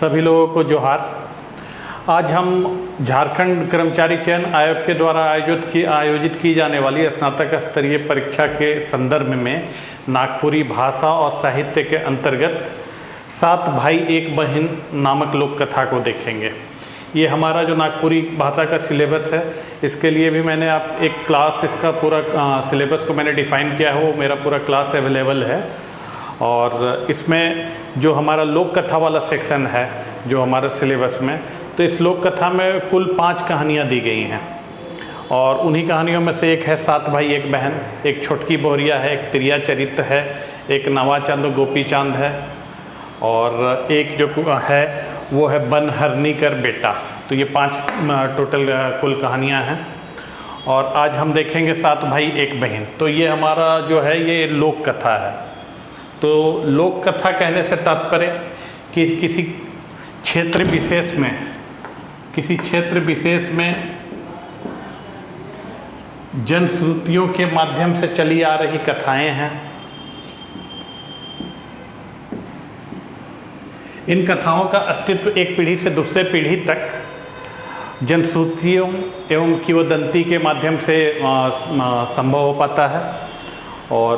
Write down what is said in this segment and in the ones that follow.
सभी लोगों को जोहार। आज हम झारखंड कर्मचारी चयन आयोग के द्वारा आयोजित की जाने वाली स्नातक स्तरीय परीक्षा के संदर्भ में नागपुरी भाषा और साहित्य के अंतर्गत 7 भाई एक बहन नामक लोक कथा को देखेंगे। ये हमारा जो नागपुरी भाषा का सिलेबस है, इसके लिए भी मैंने एक क्लास, इसका पूरा सिलेबस को मैंने डिफ़ाइन किया है, वो मेरा पूरा क्लास अवेलेबल है। और इसमें जो हमारा लोक कथा वाला सेक्शन है जो हमारा सिलेबस में, तो इस लोक कथा में कुल 5 कहानियाँ दी गई हैं। और उन्हीं कहानियों में से एक है 7 भाई एक बहन, एक छोटकी बोहरिया है, एक त्रिया चरित्र है, एक नवाचांद गोपी चांद है, और एक जो है वो है बनहरनी कर बेटा। तो ये 5 टोटल कुल कहानियाँ हैं। और आज हम देखेंगे 7 भाई एक बहन। तो ये हमारा जो है ये लोक कथा है। तो लोक कथा कहने से तात्पर्य कि किसी क्षेत्र विशेष में जनश्रुतियों के माध्यम से चली आ रही कथाएं हैं। इन कथाओं का अस्तित्व एक पीढ़ी से दूसरे पीढ़ी तक जनश्रुतियों एवं किंवदंती के माध्यम से संभव हो पाता है। और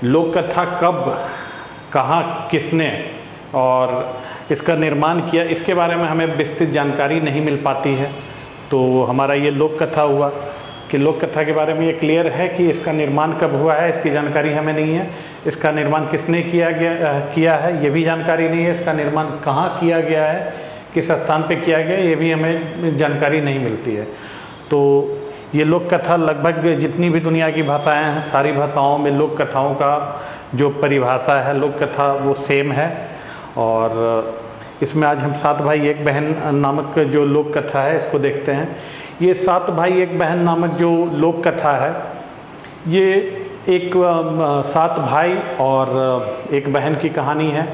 लोक कथा कब, कहाँ, किसने और इसका निर्माण किया, इसके बारे में हमें विस्तृत जानकारी नहीं मिल पाती है। तो हमारा ये लोक कथा हुआ कि लोक कथा के बारे में ये क्लियर है कि इसका निर्माण कब हुआ है, इसकी जानकारी हमें नहीं है। इसका निर्माण किसने किया है ये भी जानकारी नहीं है। इसका निर्माण कहाँ किया गया है, किस स्थान पे किया गया, ये भी हमें जानकारी नहीं मिलती है। तो ये लोक कथा लगभग जितनी भी दुनिया की भाषाएं हैं, सारी भाषाओं में लोक कथाओं का जो परिभाषा है लोक कथा वो सेम है। और इसमें आज हम 7 भाई एक बहन नामक जो लोक कथा है इसको देखते हैं। ये 7 भाई एक बहन नामक जो लोक कथा है, ये एक 7 भाई और एक बहन की कहानी है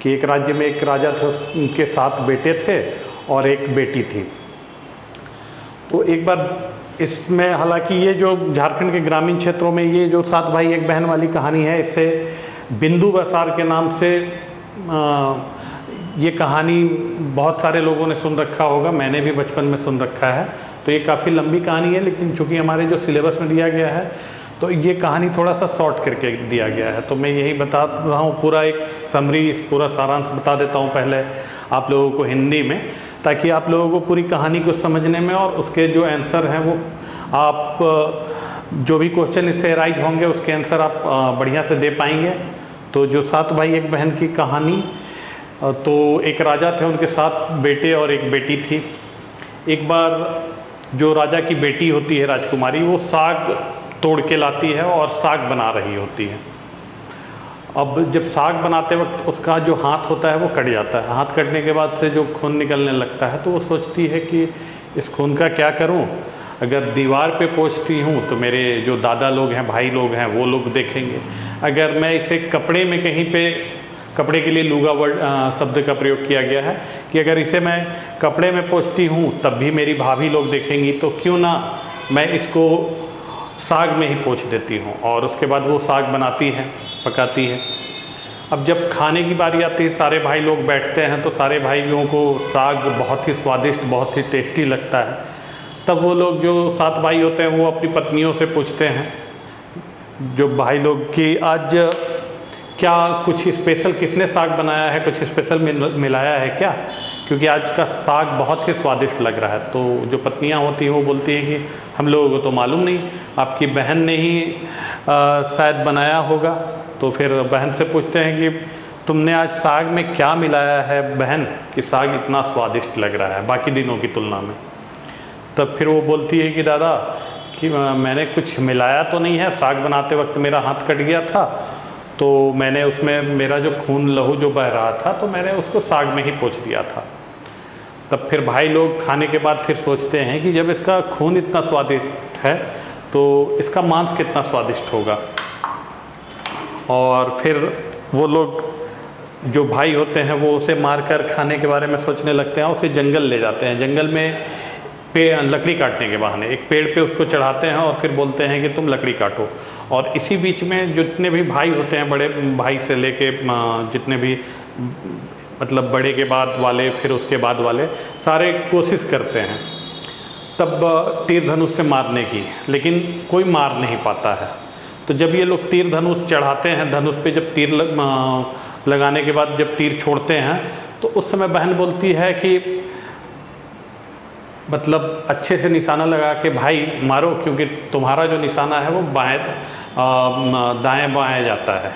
कि एक राज्य में एक राजा थे, उनके 7 बेटे थे और एक बेटी थी। तो एक बार इसमें, हालांकि ये जो झारखंड के ग्रामीण क्षेत्रों में ये जो 7 भाई एक बहन वाली कहानी है, इसे बिंदु बसार के नाम से ये कहानी बहुत सारे लोगों ने सुन रखा होगा, मैंने भी बचपन में सुन रखा है। तो ये काफ़ी लंबी कहानी है, लेकिन चूँकि हमारे जो सिलेबस में दिया गया है तो ये कहानी थोड़ा सा शॉर्ट करके दिया गया है। तो मैं यही बता रहा हूँ, पूरा एक समरी, पूरा सारांश बता देता हूँ पहले आप लोगों को हिंदी में, ताकि आप लोगों को पूरी कहानी को समझने में और उसके जो आंसर हैं वो आप जो भी क्वेश्चन इससे अराइज होंगे उसके आंसर आप बढ़िया से दे पाएंगे। तो जो 7 भाई एक बहन की कहानी, तो एक राजा थे, उनके 7 बेटे और एक बेटी थी। एक बार जो राजा की बेटी होती है राजकुमारी, वो साग तोड़ के लाती है और साग बना रही होती है। अब जब साग बनाते वक्त उसका जो हाथ होता है वो कट जाता है। हाथ कटने के बाद से जो खून निकलने लगता है, तो वो सोचती है कि इस खून का क्या करूं? अगर दीवार पे पोंछती हूँ तो मेरे जो दादा लोग हैं, भाई लोग हैं, वो लोग देखेंगे। अगर मैं इसे कपड़े में कहीं पे, कपड़े के लिए लुगा वर्ड शब्द का प्रयोग किया गया है कि अगर इसे मैं कपड़े में पोंछती हूँ तब भी मेरी भाभी लोग देखेंगी, तो क्यों ना मैं इसको साग में ही पोंछ देती हूँ। और उसके बाद वो साग बनाती है, पकाती है। अब जब खाने की बारी आती है, सारे भाई लोग बैठते हैं, तो सारे भाइयों को साग बहुत ही स्वादिष्ट, बहुत ही टेस्टी लगता है। तब वो लोग जो 7 भाई होते हैं वो अपनी पत्नियों से पूछते हैं, जो भाई लोग, कि आज क्या कुछ स्पेशल, किसने साग बनाया है, कुछ स्पेशल मिलाया है क्या, क्योंकि आज का साग बहुत ही स्वादिष्ट लग रहा है। तो जो पत्नियां होती हैं वो बोलती हैं कि हम लोगों को तो मालूम नहीं, आपकी बहन ने ही शायद बनाया होगा। तो फिर बहन से पूछते हैं कि तुमने आज साग में क्या मिलाया है बहन, कि साग इतना स्वादिष्ट लग रहा है बाकी दिनों की तुलना में। तब फिर वो बोलती है कि दादा, कि मैंने कुछ मिलाया तो नहीं है, साग बनाते वक्त मेरा हाथ कट गया था, तो मैंने उसमें मेरा जो खून लहू जो बह रहा था, तो मैंने उसको साग में ही पोंछ दिया था। तब फिर भाई लोग खाने के बाद फिर सोचते हैं कि जब इसका खून इतना स्वादिष्ट है तो इसका मांस कितना स्वादिष्ट होगा। और फिर वो लोग जो भाई होते हैं वो उसे मारकर खाने के बारे में सोचने लगते हैं और उसे जंगल ले जाते हैं। जंगल में लकड़ी काटने के बहाने एक पेड़ पे उसको चढ़ाते हैं और फिर बोलते हैं कि तुम लकड़ी काटो। और इसी बीच में जितने भी भाई होते हैं, बड़े भाई से लेके जितने भी मतलब बड़े के बाद वाले, फिर उसके बाद वाले सारे कोशिश करते हैं तब तीर धनुष से मारने की, लेकिन कोई मार नहीं पाता है। तो जब ये लोग तीर धनुष चढ़ाते हैं, धनुष पे जब तीर लगाने के बाद जब तीर छोड़ते हैं, तो उस समय बहन बोलती है कि मतलब अच्छे से निशाना लगा के भाई मारो, क्योंकि तुम्हारा जो निशाना है वो बाएं दाएं बाएं जाता है।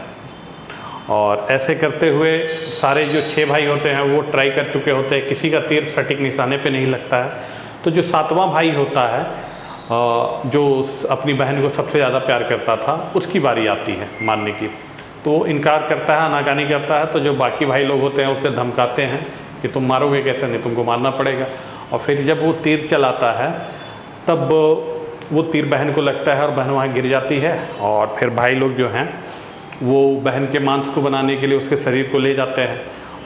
और ऐसे करते हुए सारे जो 6 भाई होते हैं वो ट्राई कर चुके होते हैं, किसी का तीर सटीक निशाने पे नहीं लगता है। तो जो 7वां भाई होता है जो अपनी बहन को सबसे ज़्यादा प्यार करता था, उसकी बारी आती है मारने की। तो वो इनकार करता है, आनाकानी करता है। तो जो बाकी भाई लोग होते हैं उसे धमकाते हैं कि तुम मारोगे कैसे, नहीं तुमको मारना पड़ेगा। और फिर जब वो तीर चलाता है तब वो तीर बहन को लगता है और बहन वहाँ गिर जाती है। और फिर भाई लोग जो हैं वो बहन के मांस को बनाने के लिए उसके शरीर को ले जाते हैं।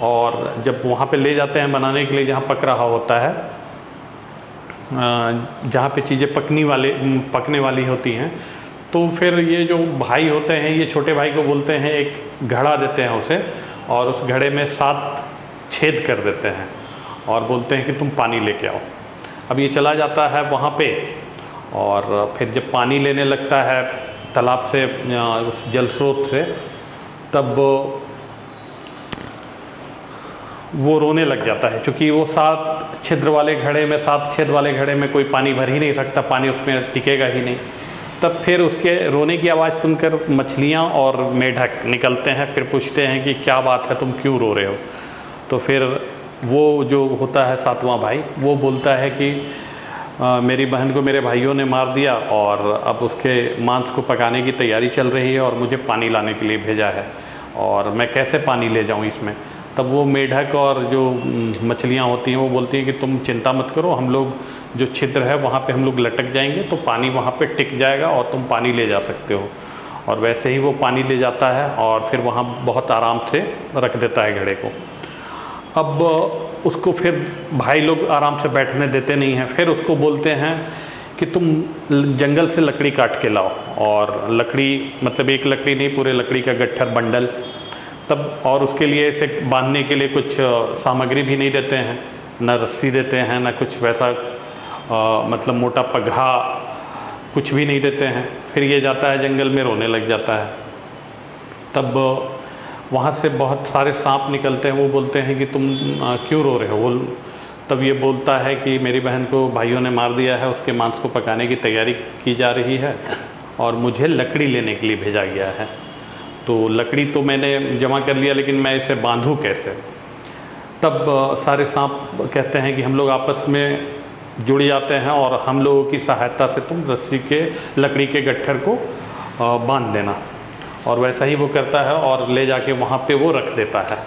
और जब वहाँ पे ले जाते हैं बनाने के लिए, जहाँ पक रहा होता है, जहाँ पे चीज़ें पकने वाली होती हैं, तो फिर ये जो भाई होते हैं ये छोटे भाई को बोलते हैं, एक घड़ा देते हैं उसे, और उस घड़े में 7 छेद कर देते हैं और बोलते हैं कि तुम पानी लेके आओ। अब ये चला जाता है वहाँ पे, और फिर जब पानी लेने लगता है तालाब से, उस जल स्रोत से, तब वो रोने लग जाता है, क्योंकि वो 7 छिद्र वाले घड़े में, 7 छेद वाले घड़े में कोई पानी भर ही नहीं सकता, पानी उसमें टिकेगा ही नहीं। तब फिर उसके रोने की आवाज़ सुनकर मछलियाँ और मेढक निकलते हैं, फिर पूछते हैं कि क्या बात है, तुम क्यों रो रहे हो। तो फिर वो जो होता है 7वां भाई, वो बोलता है कि मेरी बहन को मेरे भाइयों ने मार दिया और अब उसके मांस को पकाने की तैयारी चल रही है और मुझे पानी लाने के लिए भेजा है, और मैं कैसे पानी ले जाऊं इसमें। तब वो मेढक और जो मछलियां होती हैं वो बोलती हैं कि तुम चिंता मत करो, हम लोग जो छिद्र है वहाँ पे हम लोग लटक जाएंगे, तो पानी वहाँ पे टिक जाएगा और तुम पानी ले जा सकते हो। और वैसे ही वो पानी ले जाता है और फिर वहाँ बहुत आराम से रख देता है घड़े को। अब उसको फिर भाई लोग आराम से बैठने देते नहीं हैं, फिर उसको बोलते हैं कि तुम जंगल से लकड़ी काट के लाओ। और लकड़ी मतलब एक लकड़ी नहीं, पूरे लकड़ी का गट्ठर बंडल। तब और उसके लिए इसे बांधने के लिए कुछ सामग्री भी नहीं देते हैं, न रस्सी देते हैं, न कुछ वैसा मतलब मोटा पगहा, कुछ भी नहीं देते हैं। फिर ये जाता है जंगल में, रोने लग जाता है। तब वहाँ से बहुत सारे सांप निकलते हैं, वो बोलते हैं कि तुम क्यों रो रहे हो। वो तब ये बोलता है कि मेरी बहन को भाइयों ने मार दिया है, उसके मांस को पकाने की तैयारी की जा रही है और मुझे लकड़ी लेने के लिए भेजा गया है। तो लकड़ी तो मैंने जमा कर लिया, लेकिन मैं इसे बांधूँ कैसे। तब सारे सांप कहते हैं कि हम लोग आपस में जुड़ जाते हैं और हम लोगों की सहायता से तुम रस्सी के लकड़ी के गट्ठर को बांध देना। और वैसा ही वो करता है और ले जाके वहाँ पे वो रख देता है।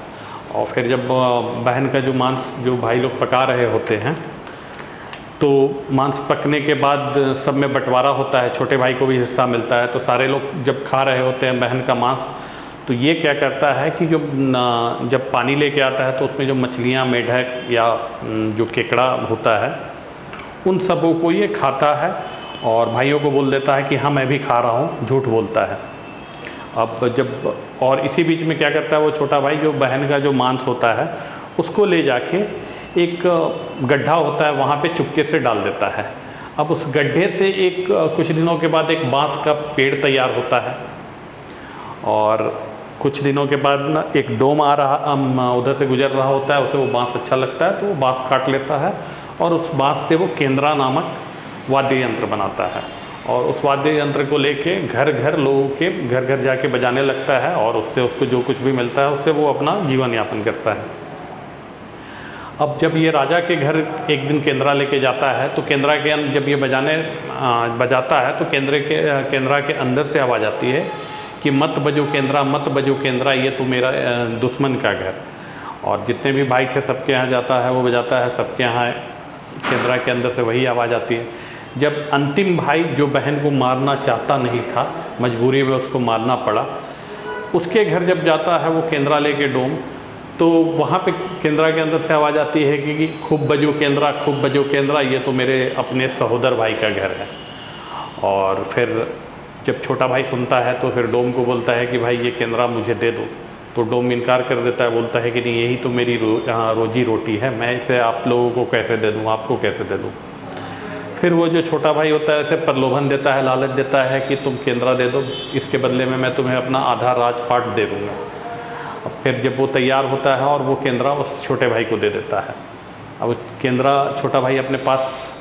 और फिर जब बहन का जो मांस जो भाई लोग पका रहे होते हैं, तो मांस पकने के बाद सब में बंटवारा होता है, छोटे भाई को भी हिस्सा मिलता है। तो सारे लोग जब खा रहे होते हैं बहन का मांस, तो ये क्या करता है कि जब पानी लेके आता है तो उसमें जो मछलियाँ, मेढक या जो केकड़ा होता है, उन सबों को ये खाता है और भाइयों को बोल देता है कि हाँ मैं भी खा रहा हूँ, झूठ बोलता है। अब जब और इसी बीच में क्या करता है वो छोटा भाई, जो बहन का जो मांस होता है उसको ले जाके एक गड्ढा होता है वहाँ पे चुपके से डाल देता है। अब उस गड्ढे से एक कुछ दिनों के बाद एक बांस का पेड़ तैयार होता है, और कुछ दिनों के बाद ना एक डोम आ रहा उधर से गुजर रहा होता है, उसे वो बांस अच्छा लगता है तो वो बांस काट लेता है और उस बांस से वो केंद्रा नामक वाद्य यंत्र बनाता है। और उस वाद्य यंत्र को लेके घर घर लोगों के घर घर जाके बजाने लगता है और उससे उसको जो कुछ भी मिलता है उससे वो अपना जीवन यापन करता है। अब जब ये राजा के घर एक दिन केंद्रा लेके जाता है, तो केंद्रा के अंदर जब ये बजाता है तो केंद्रा के अंदर से आवाज़ आती है कि मत बजो केंद्रा, मत बजो केंद्रा, ये तो मेरा दुश्मन का घर। और जितने भी भाई थे सबके यहाँ जाता है, वो बजाता है, सबके यहाँ केंद्रा के अंदर से वही आवाज़ आती है। जब अंतिम भाई जो बहन को मारना चाहता नहीं था, मजबूरी में उसको मारना पड़ा, उसके घर जब जाता है वो केंद्रा लेके डोम, तो वहाँ पे केंद्रा के अंदर से आवाज़ आती है कि खूब बजो केंद्रा, खूब बजो केंद्रा, ये तो मेरे अपने सहोदर भाई का घर है। और फिर जब छोटा भाई सुनता है तो फिर डोम को बोलता है कि भाई ये केंद्रा मुझे दे दो। तो डोम इनकार कर देता है, बोलता है कि नहीं यही तो मेरी रोजी रोटी है, मैं इसे आप लोगों को कैसे दे दूँ, आपको कैसे दे दूँ। फिर वो जो छोटा भाई होता है ऐसे प्रलोभन देता है, लालच देता है कि तुम केंद्रा दे दो, इसके बदले में मैं तुम्हें अपना आधा राजपाट दे दूँगा। अब फिर जब वो तैयार होता है और वो केंद्रा उस छोटे भाई को दे देता है। अब केंद्रा छोटा भाई अपने पास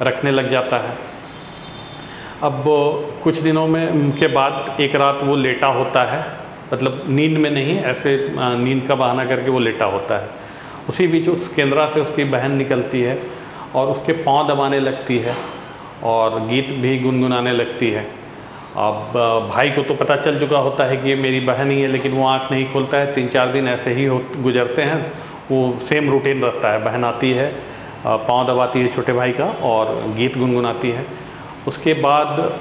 रखने लग जाता है। अब कुछ दिनों में के बाद एक रात वो लेटा होता है, मतलब नींद में नहीं, ऐसे नींद का बहाना करके वो लेटा होता है। उसी बीच उस केंद्रा से उसकी बहन निकलती है और उसके पाँव दबाने लगती है और गीत भी गुनगुनाने लगती है। अब भाई को तो पता चल चुका होता है कि ये मेरी बहन ही है, लेकिन वो आँख नहीं खोलता है। 3-4 दिन ऐसे ही गुजरते हैं, वो सेम रूटीन रहता है। बहन आती है, पाँव दबाती है छोटे भाई का और गीत गुनगुनाती है। उसके बाद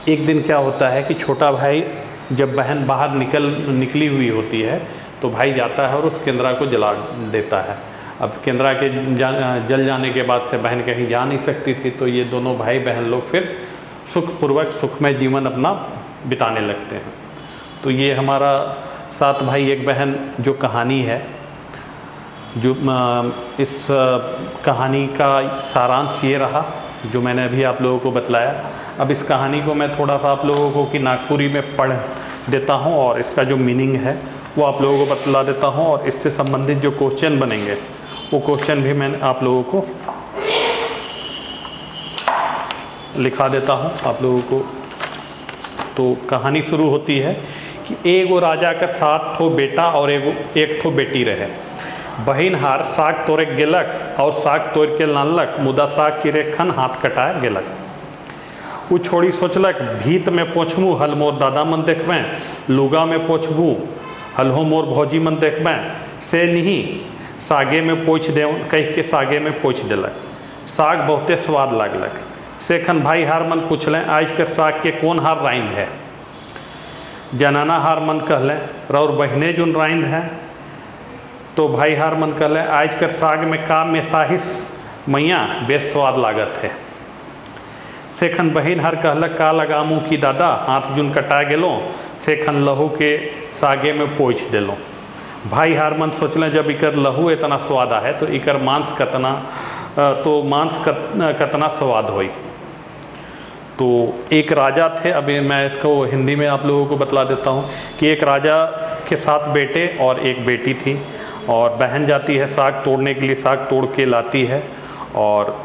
एक दिन क्या होता है कि छोटा भाई जब बहन बाहर निकली हुई होती है तो भाई जाता है और उस केंद्रा को जला देता है। अब केंद्रा के जल जाने के बाद से बहन कहीं जा नहीं सकती थी, तो ये दोनों भाई बहन लोग फिर सुखपूर्वक सुखमय जीवन अपना बिताने लगते हैं। तो ये हमारा 7 भाई 1 बहन जो कहानी है, जो इस कहानी का सारांश ये रहा जो मैंने अभी आप लोगों को बतलाया। अब इस कहानी को मैं थोड़ा सा आप लोगों को कि नागपुरी में पढ़ देता हूँ और इसका जो मीनिंग है वो आप लोगों को बतला देता हूँ, और इससे संबंधित जो क्वेश्चन बनेंगे वो क्वेश्चन भी मैं आप लोगों को लिखा देता हूँ आप लोगों को। तो कहानी शुरू होती है कि एगो राजा का 7 ठो बेटा और एक ठो बेटी रहे। बहिन हार साग तोड़े गेलक और साग तोड़ के लानलक, मुदा साग चिरे खन हाथ कटाए गेलक। उ छोड़ी सोचलक भीत में पोछबू हल मोर दादा मन देखबें, लुगा में पोछबू हलहो मोर भौजी मन देखबें, से नहीं सागे में पोछ दे कह के सागे में पोछ देलक। साग बहुते स्वाद लागलक। से खन भाई हार मन पूछलें आज कर साग के कौन हार राइंद है। जनाना हार मन कहलें रौर बहने जुन राइंद है। तो भाई हार मन कहलें आज कर साग में का मेसाहिस मैया बेस स्वाद लागत है। सेखन बहिन हर कहलक का लगामू की दादा हाथ जुन कटा गेलो, सेखन लहू के सागे में पोछ देलो। भाई हार मन सोचलें जब इकर लहू इतना स्वाद है तो इकर मांस कतना स्वाद होई। तो एक राजा थे, अभी मैं इसको हिंदी में आप लोगों को बतला देता हूँ कि एक राजा के 7 बेटे और एक बेटी थी, और बहन जाती है साग तोड़ने के लिए, साग तोड़ के लाती है और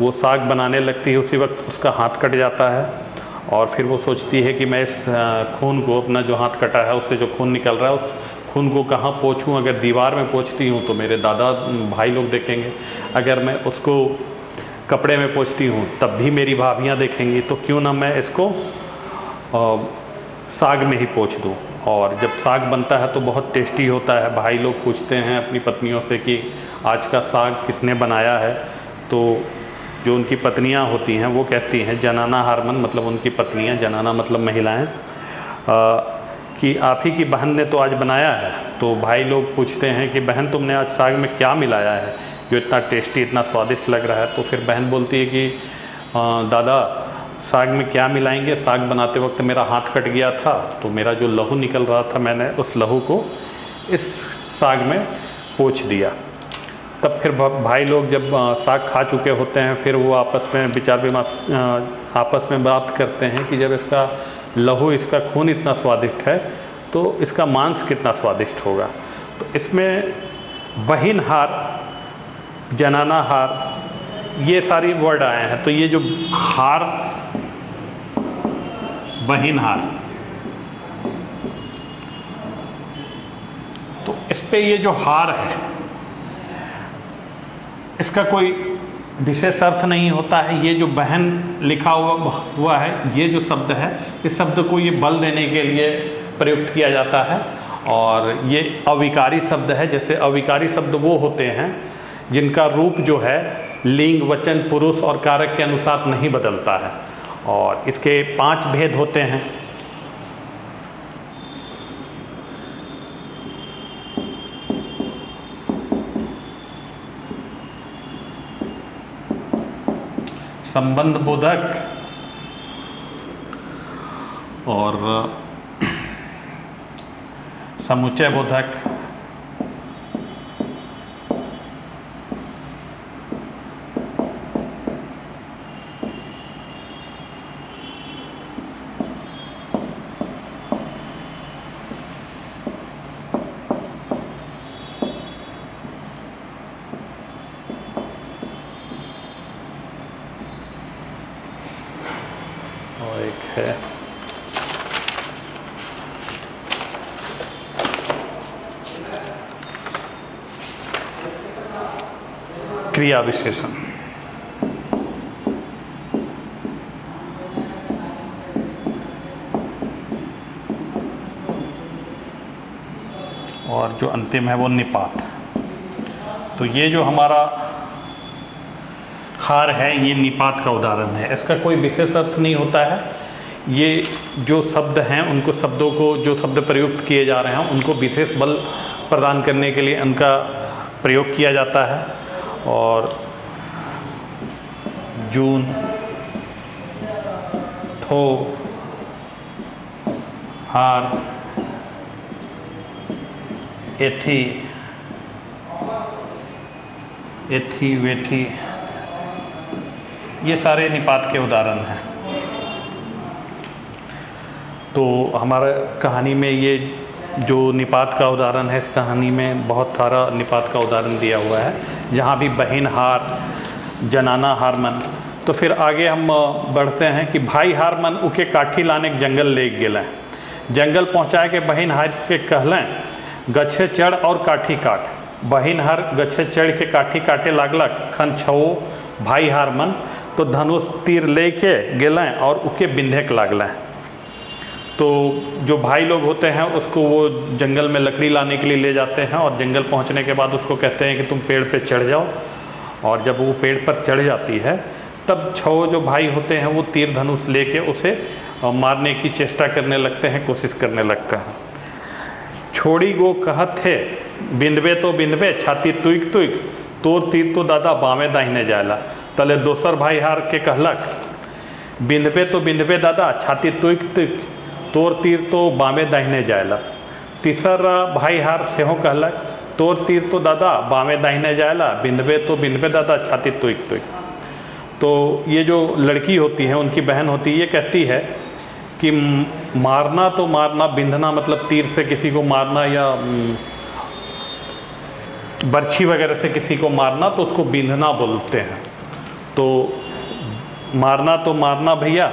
वो साग बनाने लगती है। उसी वक्त उसका हाथ कट जाता है और फिर वो सोचती है कि मैं इस खून को, अपना जो हाथ कटा है उससे जो खून निकल रहा है उस खून को कहाँ पोंछूं। अगर दीवार में पोंछती हूँ तो मेरे दादा भाई लोग देखेंगे, अगर मैं उसको कपड़े में पोंछती हूँ तब भी मेरी भाभियाँ देखेंगी, तो क्यों ना मैं इसको साग में ही पोंछ दूँ। और जब साग बनता है तो बहुत टेस्टी होता है। भाई लोग पूछते हैं अपनी पत्नियों से कि आज का साग किसने बनाया है, तो जो उनकी पत्नियां होती हैं वो कहती हैं, जनाना हारमन मतलब उनकी पत्नियां, जनाना मतलब महिलाएं, कि आप ही की बहन ने तो आज बनाया है। तो भाई लोग पूछते हैं कि बहन तुमने आज साग में क्या मिलाया है जो इतना टेस्टी, इतना स्वादिष्ट लग रहा है। तो फिर बहन बोलती है कि दादा साग में क्या मिलाएंगे, साग बनाते वक्त मेरा हाथ कट गया था तो मेरा जो लहू निकल रहा था मैंने उस लहू को इस साग में पोंछ दिया। तब फिर भाई लोग जब साग खा चुके होते हैं फिर वो आपस में आपस में बात करते हैं कि जब इसका लहू, इसका खून इतना स्वादिष्ट है तो इसका मांस कितना स्वादिष्ट होगा। तो इसमें बहिन हार, जनाना हार, ये सारी वर्ड आए हैं। तो ये जो हार, बहिन हार, तो इस पे ये जो हार है इसका कोई विशेष अर्थ नहीं होता है। ये जो बहन लिखा हुआ है, ये जो शब्द है, इस शब्द को ये बल देने के लिए प्रयुक्त किया जाता है और ये अविकारी शब्द है। जैसे अविकारी शब्द वो होते हैं जिनका रूप जो है लिंग, वचन, पुरुष और कारक के अनुसार नहीं बदलता है, और इसके 5 भेद होते हैं। संबंध बोधक समुच्चय बोधक, और एक है क्रिया विशेषण। और जो अंतिम है वो निपात। तो ये जो हमारा हार है ये निपात का उदाहरण है। इसका कोई विशेष अर्थ नहीं होता है। ये जो शब्द हैं उनको, शब्दों को जो शब्द प्रयुक्त किए जा रहे हैं उनको विशेष बल प्रदान करने के लिए उनका प्रयोग किया जाता है। और जून, ठो, हार, एथी, एथी वेथी, ये सारे निपात के उदाहरण हैं। तो हमारा कहानी में ये जो निपात का उदाहरण है, इस कहानी में बहुत सारा निपात का उदाहरण दिया हुआ है, जहाँ भी बहन हार, जनाना हार मन। तो फिर आगे हम बढ़ते हैं कि भाई हार मन उके काठी लाने के जंगल ले गेलें। जंगल पहुँचाए के बहन हार के कहलें गछे चढ़ और काठी काट। बहन हार गछे चढ़ के काठी काटे लागलक। खन छो भाई हार मन तो धनुष तीर ले के गेलें और उके बिंधे के लागलें। तो जो भाई लोग होते हैं उसको वो जंगल में लकड़ी लाने के लिए ले जाते हैं और जंगल पहुंचने के बाद उसको कहते हैं कि तुम पेड़ पे चढ़ जाओ। और जब वो पेड़ पर चढ़ जाती है तब छो जो भाई होते हैं वो तीर धनुष लेके उसे मारने की चेष्टा करने लगते हैं, कोशिश करने लगते हैं। छोड़ी गो कहत है बिंदवे तो बिंदवे छाती तुइक तुइक, तोर तीर तो दादा बामे दाहिने जायला। तले दोसर भाई हार के कहलक बिंदवे तो बिंदवे दादा छाती तुइक तुइक, तोर तीर तो बामे दाहिने जायला। तीसरा भाई हार सेहो कहलक तोर तीर तो दादा बामे दाहिने जायला, बिंदवे तो बिंदवे दादा छाती तुइक तुइक। तो ये जो लड़की होती है, उनकी बहन होती है, ये कहती है कि मारना तो मारना, बिंधना मतलब तीर से किसी को मारना या बर्छी वगैरह से किसी को मारना, तो उसको बिंधना बोलते हैं। तो मारना तो मारना भैया,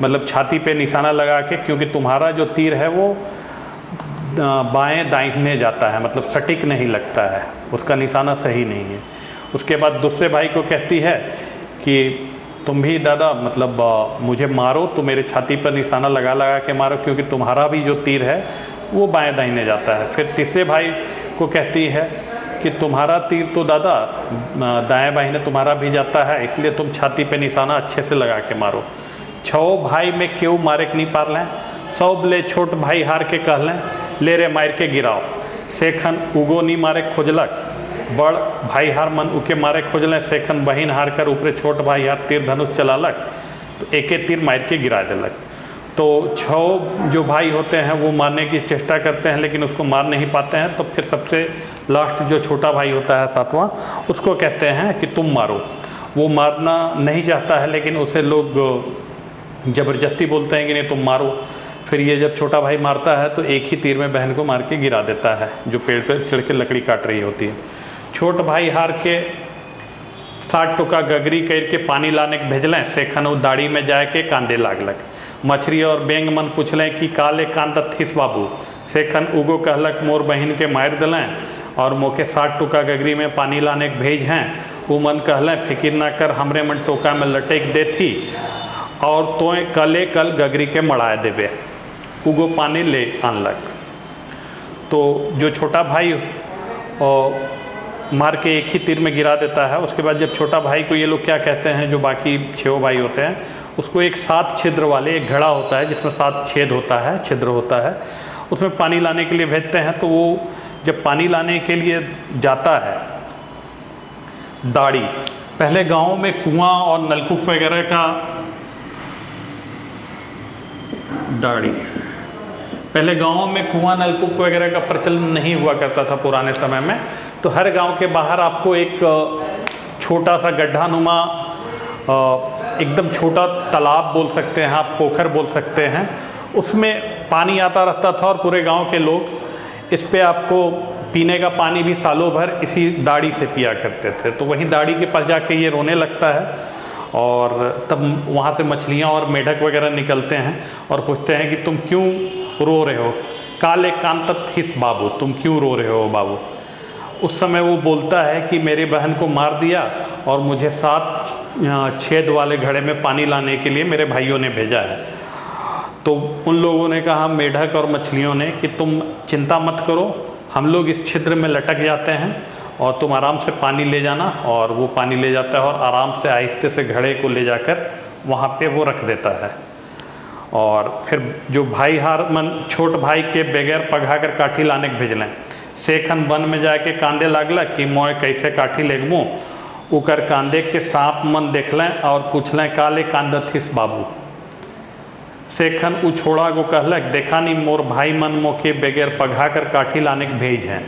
मतलब छाती पे निशाना लगा के, क्योंकि तुम्हारा जो तीर है वो बाएं दाहिने जाता है, मतलब सटीक नहीं लगता है, उसका निशाना सही नहीं है। उसके बाद दूसरे भाई को कहती है कि तुम भी दादा मतलब मुझे मारो, तो मेरे छाती पर निशाना लगा लगा के मारो, क्योंकि तुम्हारा भी जो तीर है वो बाएं दाहिने जाता है। फिर तीसरे भाई को कहती है कि तुम्हारा तीर तो दादा दाएं बाहिने तुम्हारा भी जाता है, इसलिए तुम छाती पे निशाना अच्छे से लगा के मारो। छो भाई में क्यों मारे के नहीं पार लें, सब ले छोट भाई हार के कह लें ले रे मार के गिराओ। सेखन उगो नहीं मारे खोजलक, बड़ भाई हार मन उके मारे खोजलें। सेखन बहिन हार कर ऊपरे छोट भाई हार तीर धनुष चलालक, तो एक एक तीर मार के गिरा देलक। तो छो जो भाई होते हैं वो मारने की चेष्टा करते हैं लेकिन उसको मार नहीं पाते हैं। तो फिर सबसे लास्ट जो छोटा भाई होता है सातवां, उसको कहते हैं कि तुम मारो। वो मारना नहीं चाहता है लेकिन उसे लोग ज़बरदस्ती बोलते हैं कि नहीं तुम मारो। फिर ये जब छोटा भाई मारता है तो एक ही तीर में बहन को मार के गिरा देता है, जो पेड़ पर चढ़ के लकड़ी काट रही होती है। छोट भाई हार के 60 टुका गगरी कर के पानी लाने के भेजलें। सेखन उ दाढ़ी में जाए के कांदे लागलक। मछली और बेंग मन पूछलें कि काले कांदत थिस बाबू। सेखन उगो कहलक मोर बहिन के मार दिलें और मोके 60 टुका गगरी में पानी लाने के भेज हैं। उ मन कहलें फिकिर ना कर, हमरे मन टोका में लटेक देती और तोय कले कल गगरी के मड़ाए देवे। उगो पानी ले आनलक। तो जो छोटा भाई और मार के एक ही तीर में गिरा देता है। उसके बाद जब छोटा भाई को ये लोग क्या कहते हैं, जो बाकी 6 भाई होते हैं, उसको एक 7 छिद्र वाले एक घड़ा होता है जिसमें 7 छेद होता है, छिद्र होता है, उसमें पानी लाने के लिए भेजते हैं। तो वो जब पानी लाने के लिए जाता है, दाढ़ी, पहले गाँव में कुआं और नलकूप वगैरह का, दाढ़ी पहले गाँव में कुआं नलकूप वगैरह का प्रचलन नहीं हुआ करता था पुराने समय में, तो हर गांव के बाहर आपको एक छोटा सा गड्ढानुमा एकदम छोटा तालाब बोल सकते हैं आप, पोखर बोल सकते हैं, उसमें पानी आता रहता था और पूरे गांव के लोग इस पे आपको पीने का पानी भी सालों भर इसी दाढ़ी से पिया करते थे। तो वहीं दाढ़ी के पास जाके ये रोने लगता है और तब वहाँ से मछलियाँ और मेढक वगैरह निकलते हैं और पूछते हैं कि तुम क्यों रो रहे हो, काले कांतत हिस बाबू, तुम क्यों रो रहे हो बाबू। उस समय वो बोलता है कि मेरी बहन को मार दिया और मुझे 7 छेद वाले घड़े में पानी लाने के लिए मेरे भाइयों ने भेजा है। तो उन लोगों ने कहा, मेढक और मछलियों ने, कि तुम चिंता मत करो, हम लोग इस छिद्र में लटक जाते हैं और तुम आराम से पानी ले जाना। और वो पानी ले जाता है और आराम से आहिस्ते से घड़े को ले जाकर वहाँ पे वो रख देता है। और फिर जो भाई हारमन छोट भाई के बगैर पघा कर काठी लाने के भेजलें, सेखन वन में जाके कांदे लागला कि मोय कैसे काठी लेगमो, उकर कांदे के सांप मन देखलें और पूछलें काले कांदथिस बाबू। सेखन उ छोड़ा को कहलक, देखा नहीं मोर भाई मन मोके बगैर पघा कर काठी लाने के भेज हैं,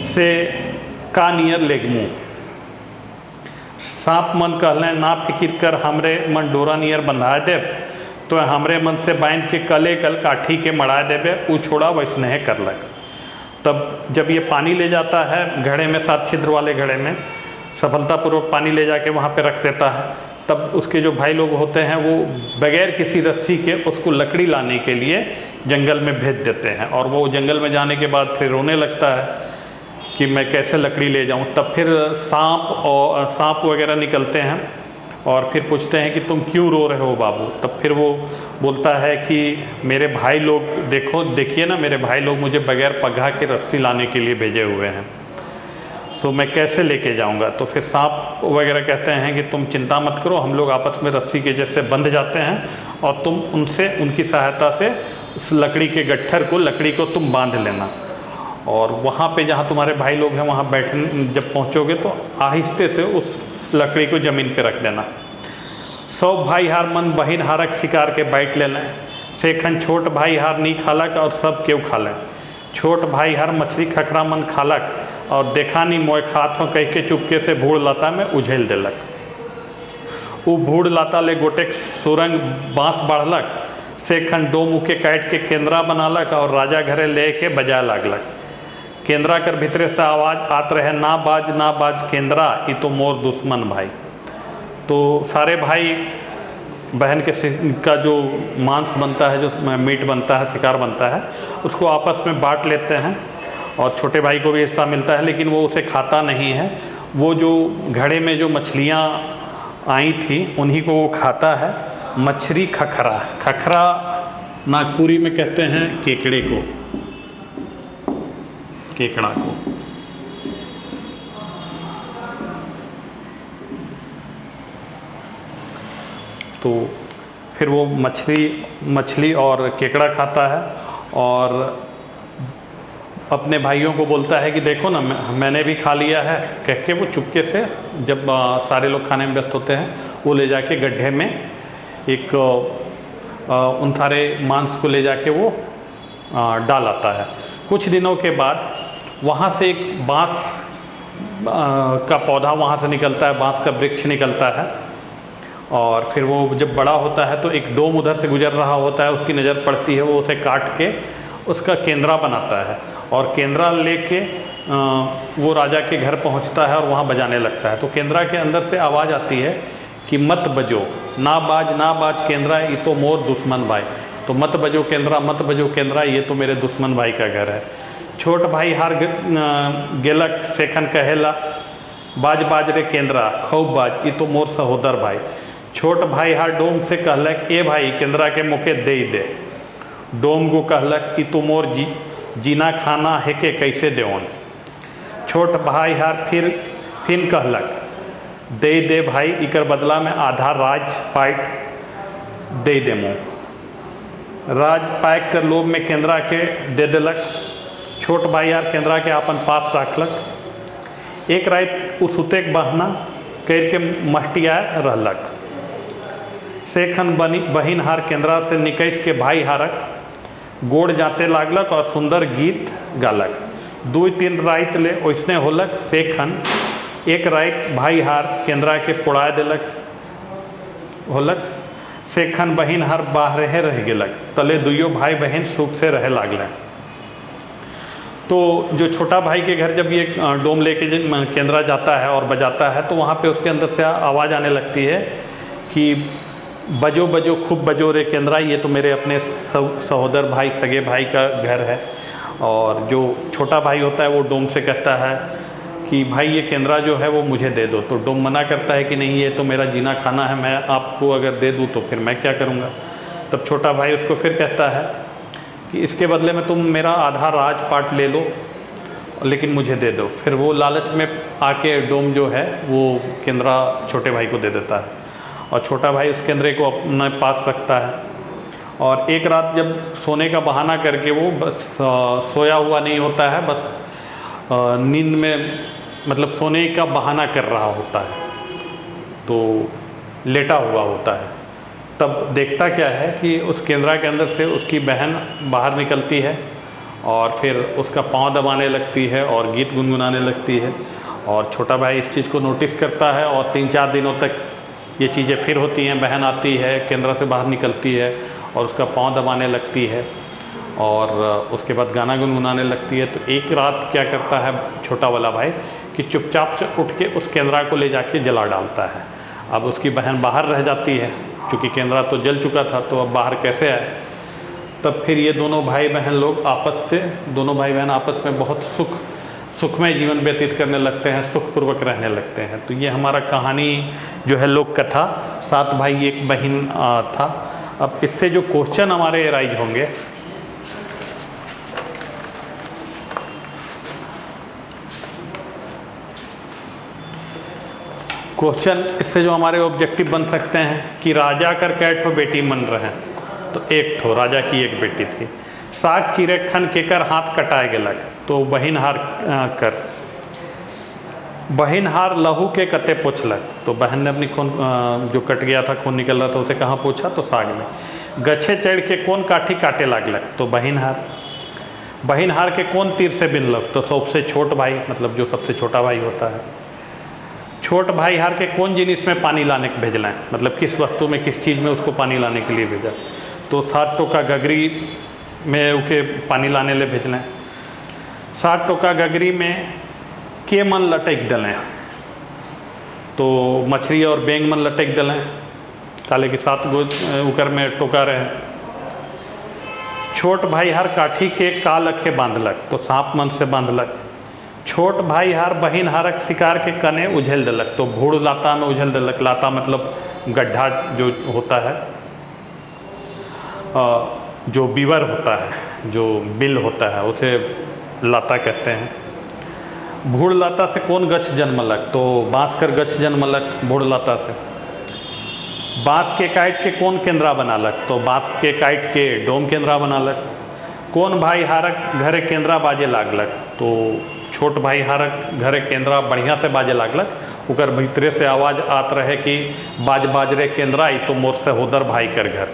से का नियर लेगमू। सांप मन कहलें, ना फिकिर कर, हमरे मन डोरा नियर बंधा देव, तो हमरे मन से बांध के कले कल काठी के मड़ा देवे, उ छोड़ा वैसने करलक। तब जब ये पानी ले जाता है घड़े में, 7 छिद्र वाले घड़े में सफलतापूर्वक पानी ले जाके वहाँ पे रख देता है, तब उसके जो भाई लोग होते हैं वो बगैर किसी रस्सी के उसको लकड़ी लाने के लिए जंगल में भेज देते हैं। और वो जंगल में जाने के बाद फिर रोने लगता है कि मैं कैसे लकड़ी ले जाऊं। तब फिर सांप वगैरह निकलते हैं और फिर पूछते हैं कि तुम क्यों रो रहे हो बाबू। तब फिर वो बोलता है कि मेरे भाई लोग, देखिए ना, मेरे भाई लोग मुझे बगैर पघा के रस्सी लाने के लिए भेजे हुए हैं, तो मैं कैसे लेके जाऊंगा। तो फिर सांप वगैरह कहते हैं कि तुम चिंता मत करो, हम लोग आपस में रस्सी के जैसे बंध जाते हैं और तुम उनकी सहायता से उस लकड़ी के गट्ठर को, लकड़ी को तुम बांध लेना। और वहाँ पे जहाँ तुम्हारे भाई लोग हैं वहाँ बैठने जब पहुँचोगे तो आहिस्ते से उस लकड़ी को ज़मीन पे रख देना। सब भाई हार मन बहिन हारक शिकार के बैठ ले लें, सेखन छोट भाई हार नी खालक और सब केव खा लें। छोट भाई हार मछली खखरा मन खालक और देखा नहीं मोय खात हो, कह के चुपके से भूड़ लाता में उझेल देलक। वो भूड़ लाता ले गोटेक सुरंग बाँस बाढ़लक, सेखन डो मुके काट के केंद्रा बनालक और राजा घरे ले के बजाय लागलक। केंद्रा कर भीतरे से आवाज़ आत रहे, ना बाज केंद्रा, ये तो मोर दुश्मन भाई। तो सारे भाई बहन के का जो मांस बनता है, जो मीट बनता है, शिकार बनता है, उसको आपस में बांट लेते हैं और छोटे भाई को भी हिस्सा मिलता है, लेकिन वो उसे खाता नहीं है। वो जो घड़े में जो मछलियाँ आई थी उन्हीं को वो खाता है। मछली खखरा, खखरा नागपुरी में कहते हैं केकड़े को, केकड़ा को। तो फिर वो मछली और केकड़ा खाता है और अपने भाइयों को बोलता है कि देखो ना, मैंने भी खा लिया है, कह के वो चुपके से, जब सारे लोग खाने में व्यस्त होते हैं, वो ले जाके गड्ढे में एक उन सारे मांस को ले जाके वो डाल आता है। कुछ दिनों के बाद वहाँ से एक बांस का पौधा वहाँ से निकलता है, बांस का वृक्ष निकलता है। और फिर वो जब बड़ा होता है तो एक डोम उधर से गुजर रहा होता है, उसकी नज़र पड़ती है, वो उसे काट के उसका केंद्रा बनाता है और केंद्रा लेके वो राजा के घर पहुंचता है और वहाँ बजाने लगता है। तो केंद्रा के अंदर से आवाज़ आती है कि मत बजो, ना बाज केंद्रा, ये तो मोर दुश्मन भाई। तो मत बजो केंद्रा, ये तो मेरे दुश्मन भाई का घर है। छोट भाई हार गेलक, सेखन कहेला, बाज रे केंद्रा, खूब बाज, ये तो मोर सहोदर भाई। छोट भाई हार डोम से कहलक, ए भाई केंद्रा के मुके दे दे। डोम को कहलक, ई तो मोर जीना खाना है के कैसे देवन। छोट भाई हार फिर कहलक, दे भाई, इकर बदला में आधा राज पाइट दे देमो। राज पाइक कर लोभ में केंद्रा के दे देलक। छोट भाई यार केंद्रा के अपन पास रखलक। एक रात उस बहना कर के मस्टिया रहलक। सेखन बहिन हार केंद्रा से निकैस के भाई हारक गोड़ जाते लागलक और सुंदर गीत गालक। 2-3 राइत ले ओइसने होलक से खन, एक राइत भाई हार केंद्रा के पुड़ा देलक होलक से खन बहिन हार बाहरे रह गेलक, तले दुइयो भाई बहन सुख से रहे लागल। तो जो छोटा भाई के घर जब ये डोम लेके केंद्रा जाता है और बजाता है तो वहाँ पे उसके अंदर से आवाज़ आने लगती है कि बजो बजो खूब बजो रे केंद्रा, ये तो मेरे अपने सहोदर भाई सगे भाई का घर है। और जो छोटा भाई होता है वो डोम से कहता है कि भाई ये केंद्रा जो है वो मुझे दे दो। तो डोम मना करता है कि नहीं, ये तो मेरा जीना खाना है, मैं आपको अगर दे दूँ तो फिर मैं क्या करूँगा। तब छोटा भाई उसको फिर कहता है कि इसके बदले में तुम मेरा आधा राजपाट ले लो लेकिन मुझे दे दो। फिर वो लालच में आके डोम जो है वो केंद्रा छोटे भाई को दे देता है और छोटा भाई उस केंद्रे को अपने पास रखता है। और एक रात जब सोने का बहाना करके वो बस सोया हुआ नहीं होता है, बस नींद में मतलब सोने का बहाना कर रहा होता है, तो लेटा हुआ होता है। तब देखता क्या है कि उस केंद्रा के अंदर से उसकी बहन बाहर निकलती है और फिर उसका पाँव दबाने लगती है और गीत गुनगुनाने लगती है। और छोटा भाई इस चीज़ को नोटिस करता है और 3-4 दिनों तक ये चीज़ें फिर होती हैं। बहन आती है, केंद्रा से बाहर निकलती है और उसका पाँव दबाने लगती है और उसके बाद गाना गुनगुनाने लगती है। तो एक रात क्या करता है छोटा वाला भाई कि चुपचाप से उठ के उस केंद्रा को ले जाके जला डालता है। अब उसकी बहन बाहर रह जाती है, क्योंकि केंद्रा तो जल चुका था, तो अब बाहर कैसे आए। तब फिर ये दोनों भाई बहन आपस में बहुत सुखमय जीवन व्यतीत करने लगते हैं, सुखपूर्वक रहने लगते हैं। तो ये हमारा कहानी जो है लोक कथा 7 भाई एक बहन था। अब इससे जो क्वेश्चन हमारे राइज होंगे, क्वेश्चन इससे जो हमारे ऑब्जेक्टिव बन सकते हैं कि राजा कर कै ठो बेटी मन रहे, तो एक ठो राजा की एक बेटी थी। साग चिरे खन केकर हाथ कटाए गेलक, तो बहिन हार लहू के कते पूछलक। तो बहन ने अपनी खून जो कट गया था, खून निकल रहा था, उसे कहाँ पूछा, तो साग में। गछे चढ़ के कौन काठी काटे लागलक, तो बहिन हार के कौन तीर से बिनलक, तो सबसे छोट भाई, मतलब जो सबसे छोटा भाई होता है। छोट भाई हार के कौन जिनिस में पानी लाने के भेजला है, मतलब किस वस्तु में किस चीज़ में उसको पानी लाने के लिए भेजा, तो 7 टोका गगरी में उके पानी लाने ले भेजलें। 7 टोका गगरी में के मन लटक दलें, तो मछली और बेंग मन लटक दलें, काले कि 7 गो उकर में टोका रहे। छोट भाई हार काठी के का लखे बांधलक, तो सांप मन से बांधलक। छोट भाई हार बहिन हारक शिकार के कने उझल दलक, तो भूड़ लाता में उझल दलक। लाता मतलब गड्ढा जो होता है, जो बीवर होता है, जो बिल होता है, उसे लाता कहते हैं। भूड़ लाता से कौन गछ जन्मलक, तो बाँस कर गछ जन्मलक भूड़ लाता से। बाँस के काट के कौन केंद्रा बनालक, तो बाँस के काट के डोम केंद्रा बनालक। कौन भाई हारक घरे केंद्रा बाजे लागलक, तो छोट भाई हारक घरे केंद्रा बढ़िया से बाजे लागलक। उकर भीतरे से आवाज़ आत रहे कि बाज रे केंद्रा, ई तो मोर से होदर भाई कर घर।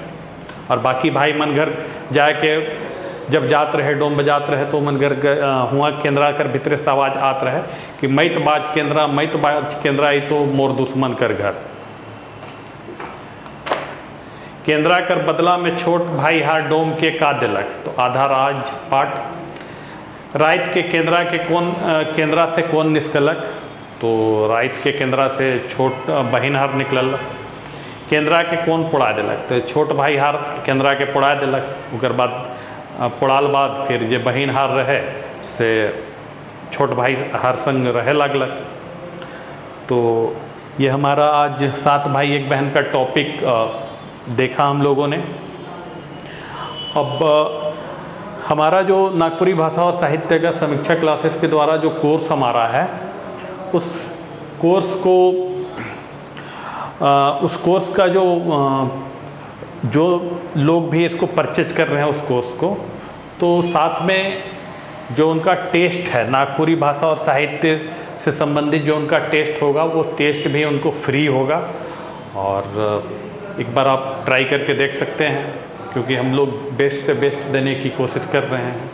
और बाकी भाई मन घर जाके जब जात रहे, डोम बजात रहे, तो मन घर हुआ केंद्रा कर भीतरे से आवाज़ आत रहे कि मैत बाज केंद्रा ई तो मोर दुश्मन कर घर। केंद्रा कर बदला में छोट भाई हार डोम के का दिलक, तो आधा राज पाट। राइत के केंद्रा के कौन केंद्रा से कौन निकलक, तो राइत के केंद्रा से छोट बहिन हार निकलल। केंद्रा के कौन पुड़ा दिलक, तो छोट भाई हार केंद्रा के पुड़ा दिलक। उकर बाद पुड़ाल बाद फिर जे बहिन हार रहे से छोट भाई हार संग रहे लागलक। तो ये हमारा आज 7 भाई एक बहन का टॉपिक देखा हम लोगों ने। अब हमारा जो नागपुरी भाषा और साहित्य का समीक्षा क्लासेस के द्वारा जो कोर्स हमारा है, उस कोर्स का जो लोग भी इसको परचेज कर रहे हैं उस कोर्स को, तो साथ में जो उनका टेस्ट है नागपुरी भाषा और साहित्य से संबंधित जो उनका टेस्ट होगा, वो टेस्ट भी उनको फ्री होगा। और एक बार आप ट्राई करके देख सकते हैं, क्योंकि हम लोग बेस्ट से बेस्ट देने की कोशिश कर रहे हैं।